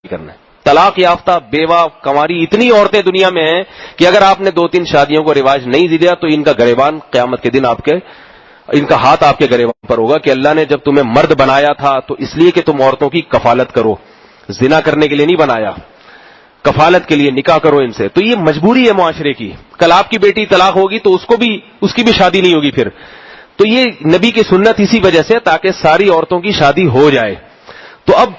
کرنا ہے. طلاق یافتہ بیوہ کنواری اتنی عورتیں دنیا میں ہیں کہ اگر آپ نے 2-3 شادیوں کو رواج نہیں دیا تو ان کا گریبان قیامت کے دن ان کا ہاتھ آپ کے گریبان پر ہوگا کہ اللہ نے جب تمہیں مرد بنایا تھا تو اس لیے کہ تم عورتوں کی کفالت کرو, زنا کرنے کے لیے نہیں بنایا, کفالت کے لیے نکاح کرو ان سے. تو یہ مجبوری ہے معاشرے کی. کل آپ کی بیٹی طلاق ہوگی تو اس کی بھی شادی نہیں ہوگی پھر. تو یہ نبی کی سنت اسی وجہ سے تاکہ ساری عورتوں کی شادی ہو جائے. تو اب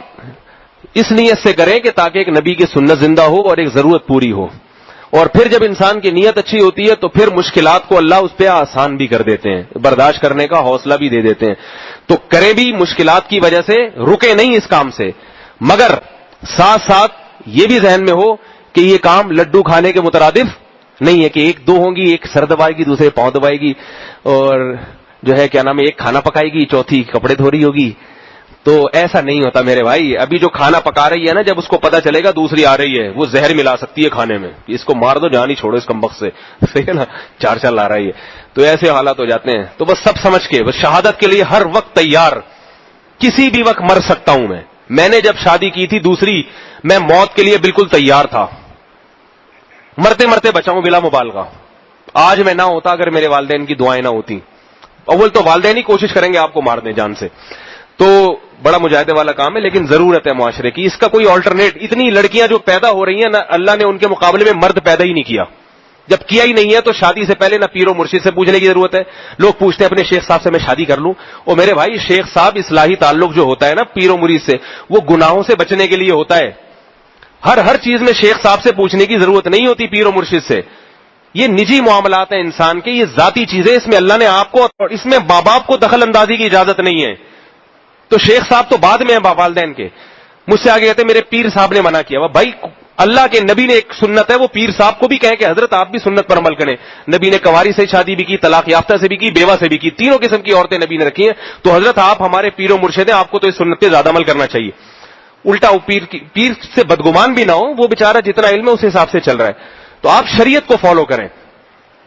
اس نیت سے کریں کہ تاکہ ایک نبی کی سنت زندہ ہو اور ایک ضرورت پوری ہو. اور پھر جب انسان کی نیت اچھی ہوتی ہے تو پھر مشکلات کو اللہ اس پہ آسان بھی کر دیتے ہیں, برداشت کرنے کا حوصلہ بھی دے دیتے ہیں. تو کریں بھی مشکلات کی وجہ سے, رکے نہیں اس کام سے, مگر ساتھ ساتھ یہ بھی ذہن میں ہو کہ یہ کام لڈو کھانے کے مترادف نہیں ہے کہ ایک دو ہوں گی, ایک سر دبائے گی, دوسرے پاؤں دبائے گی, اور جو ہے کیا نام ہے ایک کھانا پکائے گی, چوتھی کپڑے دھو رہی ہوگی. تو ایسا نہیں ہوتا میرے بھائی. ابھی جو کھانا پکا رہی ہے نا, جب اس کو پتا چلے گا دوسری آ رہی ہے, وہ زہر ملا سکتی ہے کھانے میں, اس کو مار دو, جان ہی چھوڑو اس کمبخت سے, صحیح ہے نا, 4 لا رہی ہے. تو ایسے حالات ہو جاتے ہیں. تو بس سب سمجھ کے, بس شہادت کے لیے ہر وقت تیار, کسی بھی وقت مر سکتا ہوں میں نے جب شادی کی تھی دوسری, میں موت کے لیے بالکل تیار تھا, مرتے مرتے بچاؤں بلا مبالغہ. آج میں نہ ہوتا اگر میرے والدین کی دعائیں نہ ہوتی. اول تو والدین ہی کوشش کریں گے آپ کو مار دیں جان سے, تو بڑا مجاہدے والا کام ہے, لیکن ضرورت ہے معاشرے کی. اس کا کوئی آلٹرنیٹ, اتنی لڑکیاں جو پیدا ہو رہی ہیں نا, اللہ نے ان کے مقابلے میں مرد پیدا ہی نہیں کیا. جب کیا ہی نہیں ہے تو شادی سے پہلے نہ پیر و مرشد سے پوچھنے کی ضرورت ہے. لوگ پوچھتے ہیں اپنے شیخ صاحب سے میں شادی کر لوں, اور میرے بھائی شیخ صاحب اصلاحی تعلق جو ہوتا ہے نا پیر و مرید سے, وہ گناہوں سے بچنے کے لیے ہوتا ہے. ہر چیز میں شیخ صاحب سے پوچھنے کی ضرورت نہیں ہوتی پیر و مرشد سے. یہ نجی معاملات ہیں انسان کے, یہ ذاتی چیزیں, اس میں اللہ نے آپ کو, اور اس میں ماں باپ کو دخل اندازی کی اجازت نہیں ہے. تو شیخ صاحب تو بعد میں ہیں والدین کے. مجھ سے آگے کہتے میرے پیر صاحب نے منع کیا. بھائی اللہ کے نبی نے ایک سنت ہے, وہ پیر صاحب کو بھی کہیں کہ حضرت آپ بھی سنت پر عمل کریں. نبی نے کنواری سے شادی بھی کی, طلاق یافتہ سے بھی کی, بیوہ سے بھی کی, تینوں قسم کی عورتیں نبی نے رکھی ہیں. تو حضرت آپ ہمارے پیر و مرشد ہیں, آپ کو تو اس سنت پہ زیادہ عمل کرنا چاہیے. الٹا وہ پیر سے بدگمان بھی نہ ہو, وہ بیچارہ جتنا علم ہے اس حساب سے چل رہا ہے. تو آپ شریعت کو فالو کریں,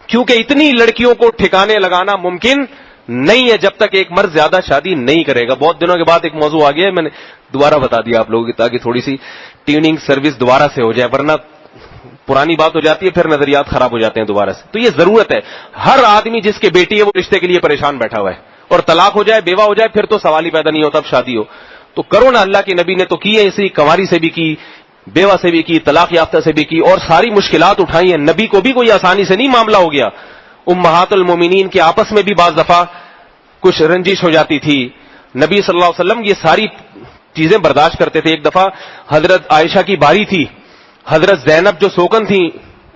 کیونکہ اتنی لڑکیوں کو ٹھکانے لگانا ممکن نہیں ہے جب تک ایک مرد زیادہ شادی نہیں کرے گا. بہت دنوں کے بعد ایک موضوع آ گیا ہے, میں نے دوبارہ بتا دیا آپ لوگوں کی تاکہ تھوڑی سی ٹیوننگ سروس دوبارہ سے ہو جائے, ورنہ پرانی بات ہو جاتی ہے پھر نظریات خراب ہو جاتے ہیں دوبارہ سے. تو یہ ضرورت ہے, ہر آدمی جس کی بیٹی ہے وہ رشتے کے لیے پریشان بیٹھا ہوا ہے, اور طلاق ہو جائے, بیوہ ہو جائے, پھر تو سوال ہی پیدا نہیں ہوتا اب شادی ہو. تو کرو نا, اللہ کے نبی نے تو کی ہے, اسی کنواری سے بھی کی, بیوہ سے بھی کی, طلاق یافتہ سے بھی کی, اور ساری مشکلات اٹھائی ہیں. نبی کو بھی کوئی آسانی سے نہیں معاملہ ہو گیا. امہات المومنین کے آپس میں بھی بعض دفعہ کچھ رنجش ہو جاتی تھی. نبی صلی اللہ علیہ وسلم یہ ساری چیزیں برداشت کرتے تھے. ایک دفعہ حضرت عائشہ کی باری تھی, حضرت زینب جو سوکن تھیں,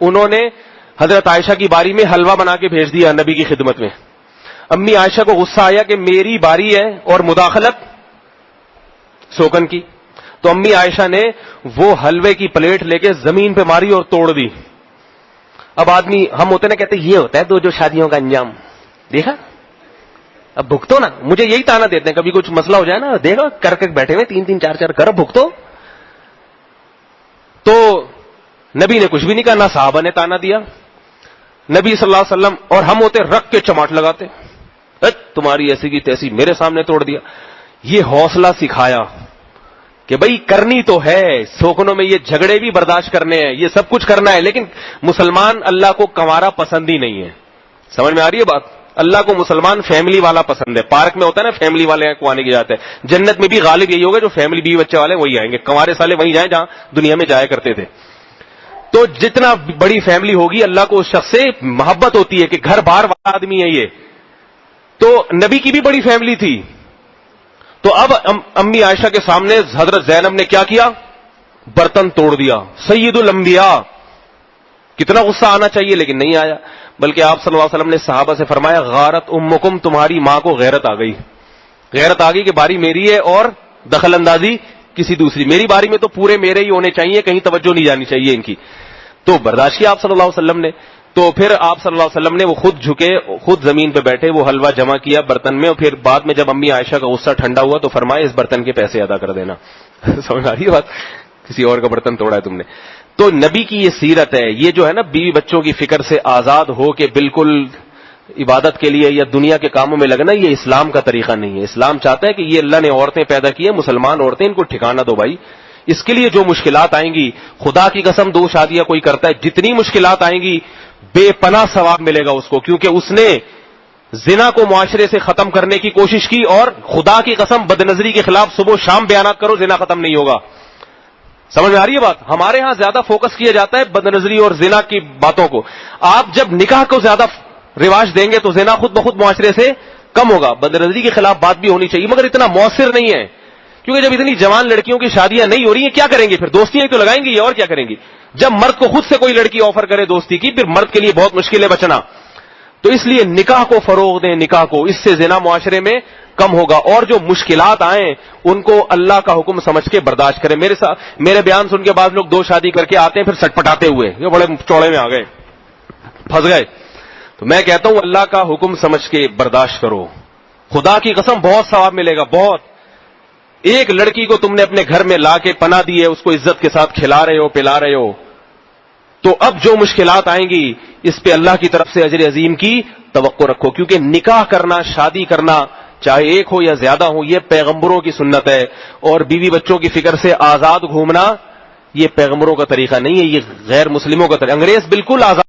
انہوں نے حضرت عائشہ کی باری میں حلوہ بنا کے بھیج دیا نبی کی خدمت میں. امی عائشہ کو غصہ آیا کہ میری باری ہے اور مداخلت سوکن کی. تو امی عائشہ نے وہ حلوے کی پلیٹ لے کے زمین پہ ماری اور توڑ دی. اب آدمی ہم ہوتے نا کہتے یہ ہوتا ہے تو جو شادیوں کا انجام دیکھا, اب بھگتو نا. مجھے یہی تانا دیتے ہیں کبھی کچھ مسئلہ ہو جائے نا, دیکھو کر کے بیٹھے ہوئے 3-3 4-4 کر بھگتو. تو نبی نے کچھ بھی نہیں کہا, نہ صحابہ نے تانا دیا. نبی صلی اللہ علیہ وسلم, اور ہم ہوتے رکھ کے چماٹ لگاتے, تمہاری ایسی کی تیسی, میرے سامنے توڑ دیا. یہ حوصلہ سکھایا کہ بھئی کرنی تو ہے, سوکنوں میں یہ جھگڑے بھی برداشت کرنے ہیں, یہ سب کچھ کرنا ہے, لیکن مسلمان اللہ کو کنوارا پسند ہی نہیں ہے. سمجھ میں آ رہی ہے بات؟ اللہ کو مسلمان فیملی والا پسند ہے. پارک میں ہوتا ہے نا فیملی والے کو آنے کی جاتے ہیں, جنت میں بھی غالب یہی ہوگا جو فیملی بیوی بچے والے وہی آئیں گے. کنوارے سالے وہیں جائیں جہاں دنیا میں جایا کرتے تھے. تو جتنا بڑی فیملی ہوگی اللہ کو اس شخص سے محبت ہوتی ہے کہ گھر بار والا آدمی ہے یہ. تو نبی کی بھی بڑی فیملی تھی. تو اب امی عائشہ کے سامنے حضرت زینب نے کیا کیا, برتن توڑ دیا. سید الانبیاء, کتنا غصہ آنا چاہیے لیکن نہیں آیا. بلکہ آپ صلی اللہ علیہ وسلم نے صحابہ سے فرمایا غارت امکم, تمہاری ماں کو غیرت آ گئی. غیرت آ گئی کہ باری میری ہے اور دخل اندازی کسی دوسری. میری باری میں تو پورے میرے ہی ہونے چاہیے, کہیں توجہ نہیں جانی چاہیے ان کی. تو برداشت کیا آپ صلی اللہ علیہ وسلم نے. تو پھر آپ صلی اللہ علیہ وسلم نے وہ خود جھکے, خود زمین پہ بیٹھے, وہ حلوہ جمع کیا برتن میں, اور پھر بعد میں جب امی عائشہ کا غصہ ٹھنڈا ہوا تو فرمایا اس برتن کے پیسے ادا کر دینا. سمجھ آ رہی ہے بات؟ کسی اور کا برتن توڑا ہے تم نے. تو نبی کی یہ سیرت ہے, یہ جو ہے نا بیوی بچوں کی فکر سے آزاد ہو کے بالکل عبادت کے لیے یا دنیا کے کاموں میں لگنا, یہ اسلام کا طریقہ نہیں ہے. اسلام چاہتا ہے کہ یہ اللہ نے عورتیں پیدا کی ہیں, مسلمان عورتیں, ان کو ٹھکانہ دو بھائی, اس کے لیے جو مشکلات آئیں گی، خدا کی قسم 2 شادیاں کوئی کرتا ہے، جتنی مشکلات آئیں گی بے پناہ ثواب ملے گا اس کو، کیونکہ اس نے زنا کو معاشرے سے ختم کرنے کی کوشش کی، اور خدا کی قسم بد نظری کے خلاف صبح و شام بیانات کرو، زنا ختم نہیں ہوگا. سمجھ میں آ رہی ہے بات؟ ہمارے ہاں زیادہ فوکس کیا جاتا ہے بد نظری اور زنا کی باتوں کو. آپ جب نکاح کو زیادہ رواج دیں گے تو زنا خود بخود معاشرے سے کم ہوگا. بد نظری کے خلاف بات بھی ہونی چاہیے، مگر اتنا مؤثر نہیں ہے، کیونکہ جب اتنی جوان لڑکیوں کی شادیاں نہیں ہو رہی ہیں کیا کریں گے پھر؟ دوستیاں تو لگائیں گی اور کیا کریں گی؟ جب مرد کو خود سے کوئی لڑکی آفر کرے دوستی کی، پھر مرد کے لیے بہت مشکل ہے بچنا. تو اس لیے نکاح کو فروغ دیں، نکاح کو، اس سے زنا معاشرے میں کم ہوگا. اور جو مشکلات آئیں ان کو اللہ کا حکم سمجھ کے برداشت کریں. میرے بیان سن کے بعد لوگ 2 شادی کر کے آتے ہیں پھر سٹپٹاتے ہوئے، یہ بڑے چوڑے میں آ گئے، پھنس گئے. تو میں کہتا ہوں اللہ کا حکم سمجھ کے برداشت کرو، خدا کی قسم بہت ثواب ملے گا، بہت. ایک لڑکی کو تم نے اپنے گھر میں لا کے پناہ دی ہے، اس کو عزت کے ساتھ کھلا رہے ہو، پلا رہے ہو، تو اب جو مشکلات آئیں گی اس پہ اللہ کی طرف سے اجر عظیم کی توقع رکھو. کیونکہ نکاح کرنا، شادی کرنا، چاہے ایک ہو یا زیادہ ہو، یہ پیغمبروں کی سنت ہے. اور بیوی بچوں کی فکر سے آزاد گھومنا یہ پیغمبروں کا طریقہ نہیں ہے، یہ غیر مسلموں کا طریقہ. انگریز بالکل آزاد